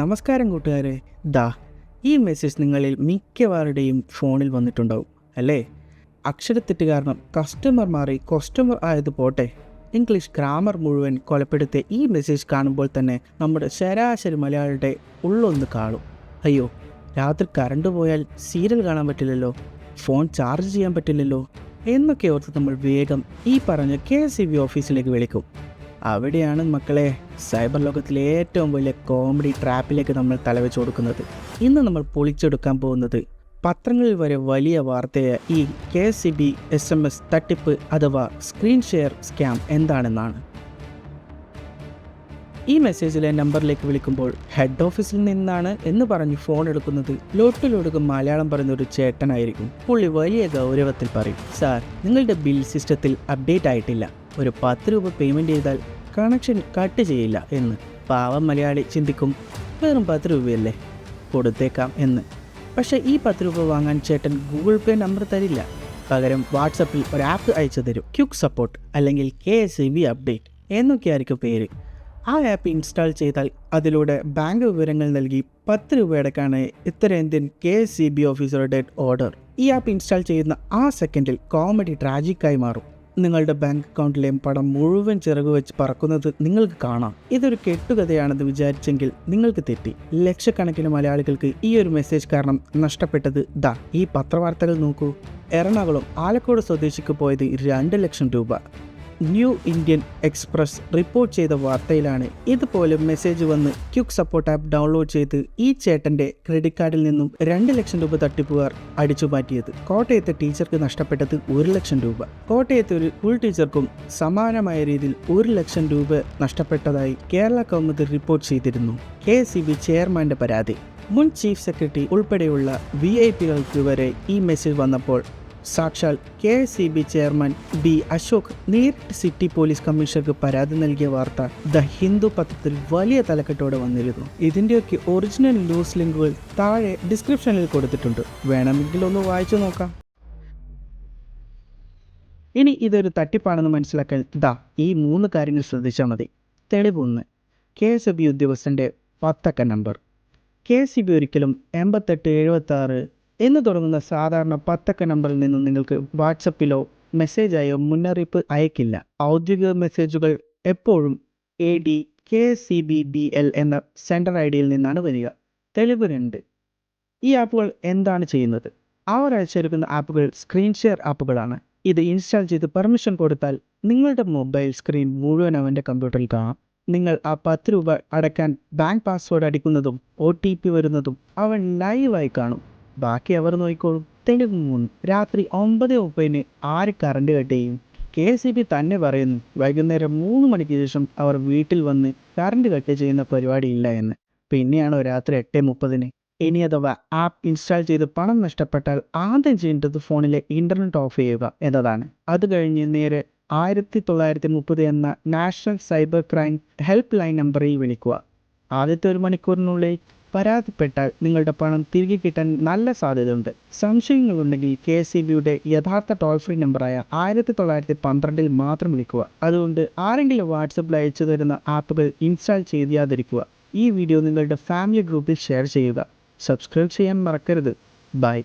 നമസ്കാരം കൂട്ടുകാരെ. ദാ ഈ മെസ്സേജ് നിങ്ങളിൽ മിക്കവാറുടെയും ഫോണിൽ വന്നിട്ടുണ്ടാവും അല്ലേ? അക്ഷരത്തെറ്റ് കാരണം കസ്റ്റമർ മാറി കസ്റ്റമർ ആയത് പോട്ടെ, ഇംഗ്ലീഷ് ഗ്രാമർ മുഴുവൻ കൊലപ്പെടുത്തിയ ഈ മെസ്സേജ് കാണുമ്പോൾ തന്നെ നമ്മുടെ ശരാശരി മലയാളിയുടെ ഉള്ളൊന്ന് കാണും. അയ്യോ, രാത്രി കറണ്ട് പോയാൽ സീരിയൽ കാണാൻ പറ്റില്ലല്ലോ, ഫോൺ ചാർജ് ചെയ്യാൻ പറ്റില്ലല്ലോ എന്നൊക്കെ ഓർത്ത് നമ്മൾ വേഗം ഈ പറഞ്ഞ KSEB ഓഫീസിലേക്ക് വിളിക്കും. അവിടെയാണ് മക്കളെ സൈബർ ലോകത്തിലെ ഏറ്റവും വലിയ കോമഡി ട്രാപ്പിലേക്ക് നമ്മൾ തലവെച്ച് കൊടുക്കുന്നത്. ഇന്ന് നമ്മൾ പൊളിച്ചെടുക്കാൻ പോകുന്നത് പത്രങ്ങളിൽ വരെ വലിയ വാർത്തയായ ഈ KSEB SMS തട്ടിപ്പ് അഥവാ സ്ക്രീൻ ഷെയർ സ്കാം എന്താണെന്നാണ്. ഈ മെസ്സേജിലെ നമ്പറിലേക്ക് വിളിക്കുമ്പോൾ ഹെഡ് ഓഫീസിൽ നിന്നാണ് എന്ന് പറഞ്ഞ് ഫോൺ എടുക്കുന്നത് ലോട്ടിലൊടുക്കും മലയാളം പറയുന്ന ഒരു ചേട്ടനായിരിക്കും. പുള്ളി വലിയ ഗൗരവത്തിൽ പറയും, സാർ, നിങ്ങളുടെ ബിൽ സിസ്റ്റത്തിൽ അപ്ഡേറ്റ് ആയിട്ടില്ല, ഒരു 10 രൂപ പേയ്മെൻറ്റ് ചെയ്താൽ കണക്ഷൻ കട്ട് ചെയ്യില്ല എന്ന്. പാവം മലയാളി ചിന്തിക്കും, വെറും 10 രൂപയല്ലേ, കൊടുത്തേക്കാം എന്ന്. പക്ഷേ ഈ 10 രൂപ വാങ്ങാൻ ചേട്ടൻ ഗൂഗിൾ പേ നമ്പർ തരില്ല, പകരം വാട്സപ്പിൽ ഒരു ആപ്പ് അയച്ചു തരും. ക്യുക്ക് സപ്പോർട്ട് അല്ലെങ്കിൽ KSEB അപ്ഡേറ്റ് എന്നൊക്കെയായിരിക്കും പേര്. ആ ആപ്പ് ഇൻസ്റ്റാൾ ചെയ്താൽ അതിലൂടെ ബാങ്ക് വിവരങ്ങൾ നൽകി 10 രൂപ അടക്കാണ് ഉത്തരേന്ത്യൻ KSEB ഓഫീസറുടെ ഓർഡർ. ഈ ആപ്പ് ഇൻസ്റ്റാൾ ചെയ്യുന്ന ആ സെക്കൻഡിൽ കോമഡി ട്രാജിക്കായി മാറും. നിങ്ങളുടെ ബാങ്ക് അക്കൗണ്ടിലെ പണം മുഴുവൻ ചിറകു വെച്ച് പറക്കുന്നത് നിങ്ങൾക്ക് കാണാം. ഇതൊരു കെട്ടുകഥയാണെന്ന് വിചാരിച്ചെങ്കിൽ നിങ്ങൾക്ക് തെറ്റി. ലക്ഷക്കണക്കിന് മലയാളികൾക്ക് ഈ ഒരു മെസ്സേജ് കാരണം നഷ്ടപ്പെട്ടത് ദാ ഈ പത്രവാർത്തകൾ നോക്കൂ. എറണാകുളം ആലക്കോട് സ്വദേശിക്ക് പോയത് 2 ലക്ഷം രൂപ. ന്യൂ ഇന്ത്യൻ എക്സ്പ്രസ് റിപ്പോർട്ട് ചെയ്ത വാർത്തയിലാണ് ഇതുപോലെ മെസ്സേജ് വന്ന് ക്യുക്ക് സപ്പോർട്ട് ആപ്പ് ഡൗൺലോഡ് ചെയ്ത് ഈ ചേട്ടൻ്റെ ക്രെഡിറ്റ് കാർഡിൽ നിന്നും 2 ലക്ഷം രൂപ തട്ടിപ്പുകാർ അടിച്ചു മാറ്റിയത്. കോട്ടയത്തെ ടീച്ചർക്ക് നഷ്ടപ്പെട്ടത് 1 ലക്ഷം രൂപ. കോട്ടയത്തെ ഒരു സ്കൂൾ ടീച്ചർക്കും സമാനമായ രീതിയിൽ 1 ലക്ഷം രൂപ നഷ്ടപ്പെട്ടതായി കേരള കൗമുദി റിപ്പോർട്ട് ചെയ്തിരുന്നു. KSEB ചെയർമാൻ്റെ പരാതി. മുൻ ചീഫ് സെക്രട്ടറി ഉൾപ്പെടെയുള്ള VIP-കൾക്ക് വരെ ഈ മെസ്സേജ് വന്നപ്പോൾ സാക്ഷാൽ KSEB ചെയർമാൻ B. അശോക് നേരിട്ട് സിറ്റി പോലീസ് കമ്മീഷണർക്ക് പരാതി നൽകിയ വാർത്ത ദ ഹിന്ദു പത്രത്തിൽ വലിയ തലക്കെട്ടോടെ വന്നിരുന്നു. ഇതിൻ്റെയൊക്കെ ഒറിജിനൽ ന്യൂസ് ലിങ്കുകൾ താഴെ ഡിസ്ക്രിപ്ഷനിൽ കൊടുത്തിട്ടുണ്ട്, വേണമെങ്കിൽ ഒന്ന് വായിച്ചു നോക്കാം. ഇനി ഇതൊരു തട്ടിപ്പാണെന്ന് മനസ്സിലാക്കാൻ ദാ ഈ 3 കാര്യങ്ങൾ ശ്രദ്ധിച്ചാൽ മതി. തെളിവ് 1, KSEB ഉദ്യോഗസ്ഥൻ്റെ 10 അക്ക നമ്പർ. KSEB ഒരിക്കലും 8876 എന്ന് തുടങ്ങുന്ന സാധാരണ 10 അക്ക നമ്പറിൽ നിന്നും നിങ്ങൾക്ക് വാട്സപ്പിലോ മെസ്സേജായോ മുന്നറിയിപ്പ് അയക്കില്ല. ഔദ്യോഗിക മെസ്സേജുകൾ എപ്പോഴും AD KSEBBL എന്ന സെൻറ്റർ ID-യിൽ നിന്നാണ് വരിക. തെളിവ് 2, ഈ ആപ്പുകൾ എന്താണ് ചെയ്യുന്നത്? അവർ അയച്ചെടുക്കുന്ന ആപ്പുകൾ സ്ക്രീൻ ഷെയർ ആപ്പുകളാണ്. ഇത് ഇൻസ്റ്റാൾ ചെയ്ത് പെർമിഷൻ കൊടുത്താൽ നിങ്ങളുടെ മൊബൈൽ സ്ക്രീൻ മുഴുവൻ അവൻ്റെ കമ്പ്യൂട്ടറിൽ കാണാം. നിങ്ങൾ ആ 10 രൂപ അടയ്ക്കാൻ ബാങ്ക് പാസ്വേഡ് അടിക്കുന്നതും OTP വരുന്നതും അവൻ ലൈവായി കാണും. ബാക്കി അവർ നോക്കിക്കോളും. തെളിവ് 3, രാത്രി 9:30 ആര് കറണ്ട് കട്ട് ചെയ്യും? KSEB തന്നെ പറയുന്നു വൈകുന്നേരം 3 മണിക്ക് ശേഷം അവർ വീട്ടിൽ വന്ന് കറണ്ട് കട്ട് ചെയ്യുന്ന പരിപാടിയില്ല എന്ന്. പിന്നെയാണോ രാത്രി 8:30? ഇനി അഥവാ ആപ്പ് ഇൻസ്റ്റാൾ ചെയ്ത് പണം നഷ്ടപ്പെട്ടാൽ ആദ്യം ചെയ്യേണ്ടത് ഫോണിലെ ഇൻ്റർനെറ്റ് ഓഫ് ചെയ്യുക എന്നതാണ്. അത് കഴിഞ്ഞ് നേരെ 1930 എന്ന national cyber crime help line നമ്പറിൽ വിളിക്കുക. ആദ്യത്തെ 1 മണിക്കൂറിനുള്ളിൽ പരാതിപ്പെട്ടാൽ നിങ്ങളുടെ പണം തിരികെ കിട്ടാൻ നല്ല സാധ്യതയുണ്ട്. സംശയങ്ങളുണ്ടെങ്കിൽ KSEBയുടെ യഥാർത്ഥ ടോൾ ഫ്രീ നമ്പറായ 1912 മാത്രം വിളിക്കുക. അതുകൊണ്ട് ആരെങ്കിലും വാട്സപ്പിൽ അയച്ചു തരുന്ന ആപ്പുകൾ ഇൻസ്റ്റാൾ ചെയ്യാതിരിക്കുക. ഈ വീഡിയോ നിങ്ങളുടെ ഫാമിലി ഗ്രൂപ്പിൽ ഷെയർ ചെയ്യുക. സബ്സ്ക്രൈബ് ചെയ്യാൻ മറക്കരുത്. ബൈ.